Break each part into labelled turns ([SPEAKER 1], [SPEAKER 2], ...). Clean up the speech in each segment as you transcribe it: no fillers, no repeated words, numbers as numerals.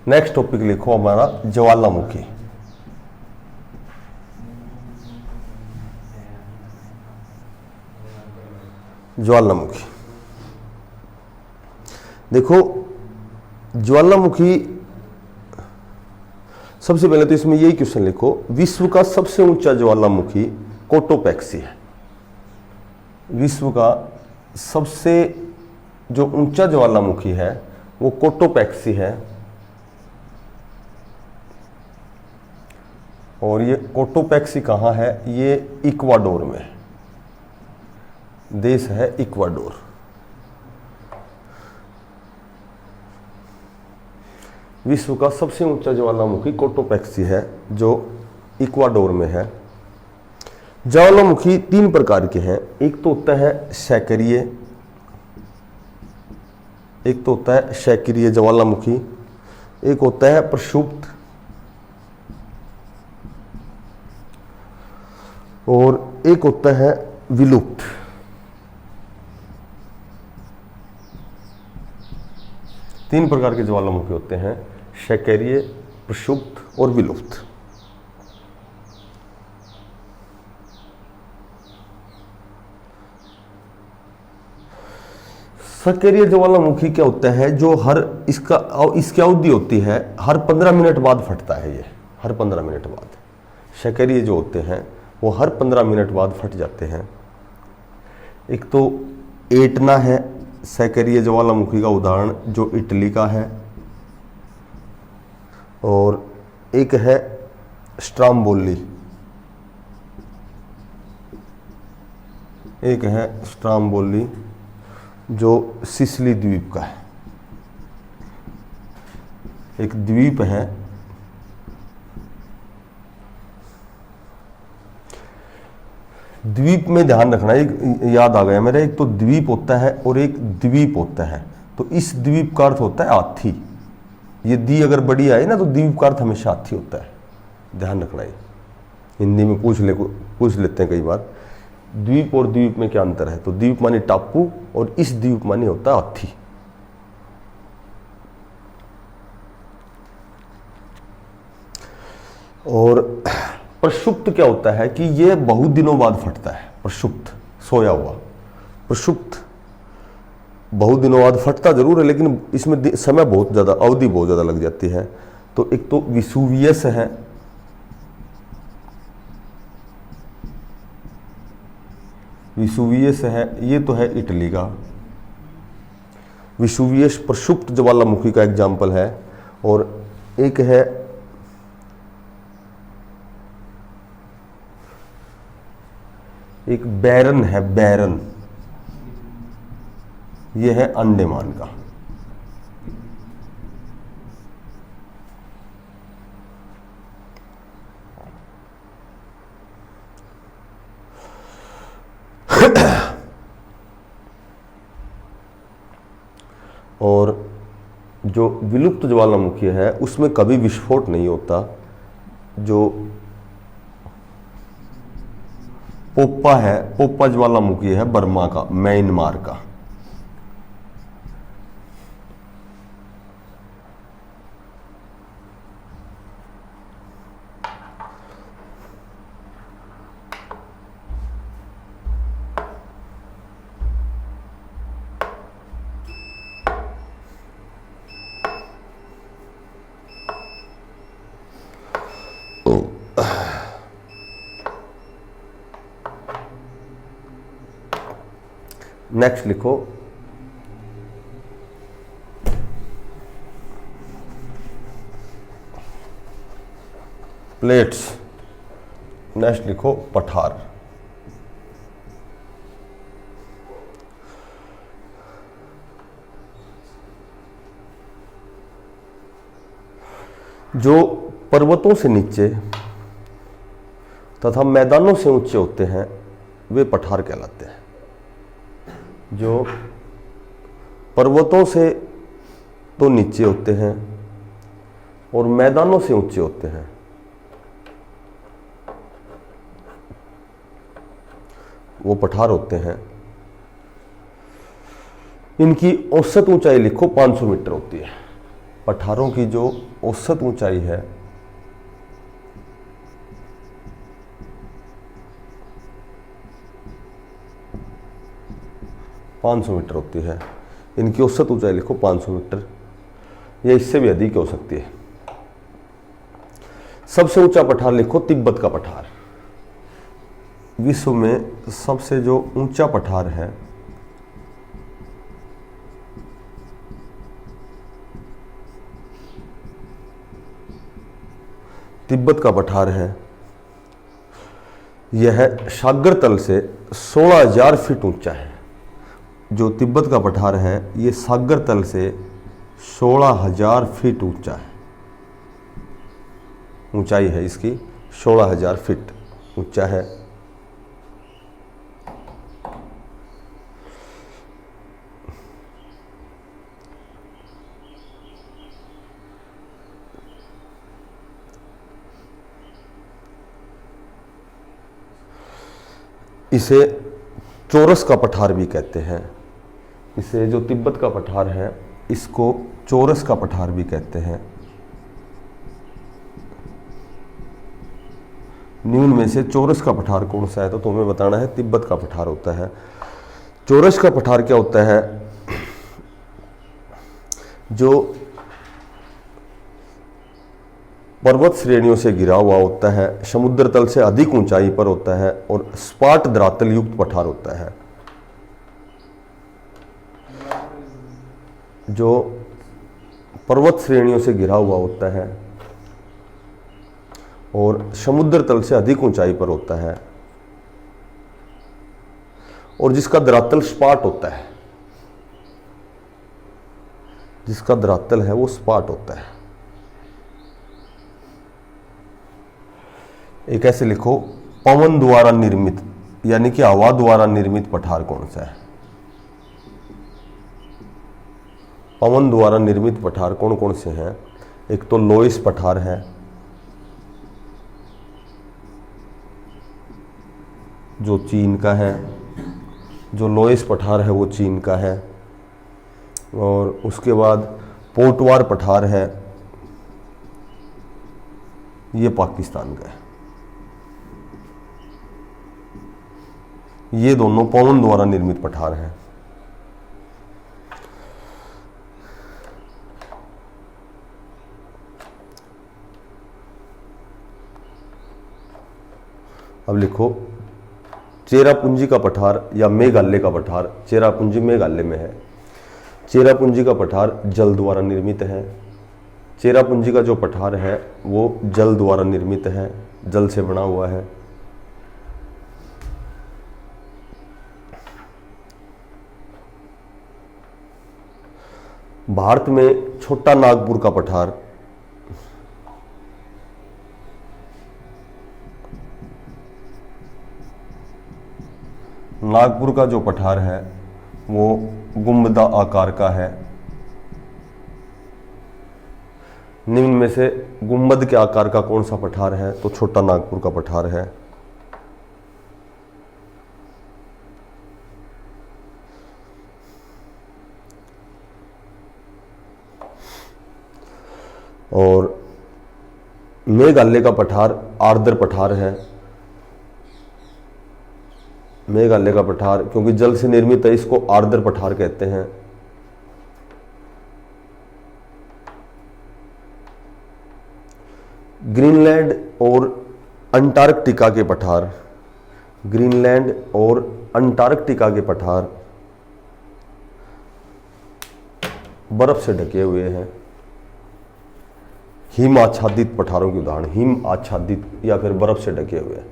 [SPEAKER 1] Next topic लिखो हमारा ज्वालामुखी। ज्वालामुखी देखो, ज्वालामुखी सबसे पहले तो इसमें यही क्वेश्चन लिखो, विश्व का सबसे ऊंचा ज्वालामुखी कोटोपैक्सी है। विश्व का सबसे जो ऊंचा ज्वालामुखी है वो कोटोपैक्सी है, और ये कोटोपैक्सी कहाँ है? ये इक्वाडोर में है, देश है इक्वाडोर। विश्व का सबसे ऊंचा ज्वालामुखी कोटोपैक्सी है जो इक्वाडोर में है। ज्वालामुखी तीन प्रकार के हैं, एक तो होता है सैकरीय, एक तो होता है सैकरीय ज्वालामुखी, एक होता है प्रक्षुब्ध, और एक होता है विलुप्त। तीन प्रकार के ज्वालामुखी होते हैं, सैकरीय, प्रक्षुब्ध और विलुप्त। सक्रिय ज्वालामुखी क्या होता है? जो इसकी अवधि होती है हर 15 मिनट बाद फटता है, ये हर 15 मिनट बाद। सक्रिय जो होते हैं वो हर 15 मिनट बाद फट जाते हैं। एक तो एटना है सक्रिय ज्वालामुखी का उदाहरण, जो इटली का है, और एक है स्ट्राम्बोली, एक है स्ट्राम्बोली जो सिसिली द्वीप का है। एक द्वीप है, द्वीप में ध्यान रखना, एक याद आ गया मेरे, एक तो द्वीप होता है और एक द्वीप होता है। तो इस द्वीप का अर्थ होता है हाथी। ये दी अगर बड़ी आए ना तो द्वीप का अर्थ हमेशा हाथी होता है, ध्यान रखना। ये हिंदी में पूछ लेते हैं कई बार, द्वीप और द्वीप में क्या अंतर है? तो द्वीप माने टापू और इस द्वीप माने होता है हाथी। और प्रक्षुब्ध क्या होता है कि ये बहुत दिनों बाद फटता है। प्रक्षुब्ध सोया हुआ, प्रक्षुब्ध बहुत दिनों बाद फटता जरूर है, लेकिन इसमें समय बहुत ज्यादा, अवधि बहुत ज्यादा लग जाती है। तो एक तो विसुवियस है, विसुवियस है, ये तो है इटली का। विसुवियस प्रक्षुब्ध ज्वालामुखी का एग्जाम्पल है। और एक है एक बैरन है, बैरन, ये है अंडमान का। और जो विलुप्त ज्वालामुखी है उसमें कभी विस्फोट नहीं होता। जो पोप्पा है, पोप्पा ज्वालामुखी है बर्मा का, म्यांमार का। नेक्स्ट लिखो प्लेट्स, नेक्स्ट लिखो पठार। जो पर्वतों से नीचे तथा मैदानों से ऊंचे होते हैं वे पठार कहलाते हैं। जो पर्वतों से तो नीचे होते हैं और मैदानों से ऊंचे होते हैं वो पठार होते हैं। इनकी औसत ऊंचाई लिखो 500 मीटर होती है। पठारों की जो औसत ऊंचाई है ,500 मीटर होती है। इनकी औसत ऊंचाई लिखो 500 मीटर, या इससे भी अधिक हो सकती है। सबसे ऊंचा पठार लिखो तिब्बत का पठार। विश्व में सबसे जो ऊंचा पठार है तिब्बत का पठार है। यह सागर तल से 16,000 फीट ऊंचा है। जो तिब्बत का पठार है ये सागर तल से 16,000 फीट ऊंचा है। ऊंचाई है इसकी 16,000 फीट ऊंचा है। इसे चौरस का पठार भी कहते हैं। इसे जो तिब्बत का पठार है इसको चौरस का पठार भी कहते हैं। निम्न में से चौरस का पठार कौन सा है, तो तुम्हें बताना है तिब्बत का पठार होता है। चौरस का पठार क्या होता है, जो पर्वत श्रेणियों से घिरा हुआ होता है, समुद्र तल से अधिक ऊंचाई पर होता है और सपाट धरातल युक्त पठार होता है। जो पर्वत श्रेणियों से घिरा हुआ होता है और समुद्र तल से अधिक ऊंचाई पर होता है और जिसका धरातल सपाट होता है, जिसका धरातल है वो सपाट होता है। एक ऐसे लिखो, पवन द्वारा निर्मित यानी कि हवा द्वारा निर्मित पठार कौन सा है। पवन द्वारा निर्मित पठार कौन कौन से हैं, एक तो लोइस पठार है, जो चीन का है। जो लोइस पठार है वो चीन का है। और उसके बाद पोटवार पठार है, ये पाकिस्तान का है। ये दोनों पवन द्वारा निर्मित पठार हैं। अब लिखो, चेरापूंजी का पठार या मेघालय का पठार। चेरापूंजी मेघालय में है। चेरापूंजी का पठार जल द्वारा निर्मित है। चेरापूंजी का जो पठार है वो जल द्वारा निर्मित है, जल से बना हुआ है। भारत में छोटा नागपुर का पठार नागपुर का जो पठार है वो गुंबदा आकार का है। निम्न में से गुंबद के आकार का कौन सा पठार है, तो छोटा नागपुर का पठार है। और मेघालय का पठार आर्द्र पठार है। मेघालय का पठार क्योंकि जल से निर्मित है, इसको आर्द्र पठार कहते हैं। ग्रीनलैंड और अंटार्कटिका के पठार, ग्रीनलैंड और अंटार्कटिका के पठार बर्फ से ढके हुए हैं। हिम आच्छादित पठारों के उदाहरण, हिम आच्छादित या फिर बर्फ से ढके हुए।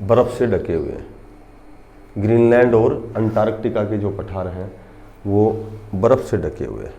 [SPEAKER 1] बर्फ से ढके हुए। ग्रीनलैंड और अंटार्कटिका के जो पठार हैं वो बर्फ से ढके हुए हैं।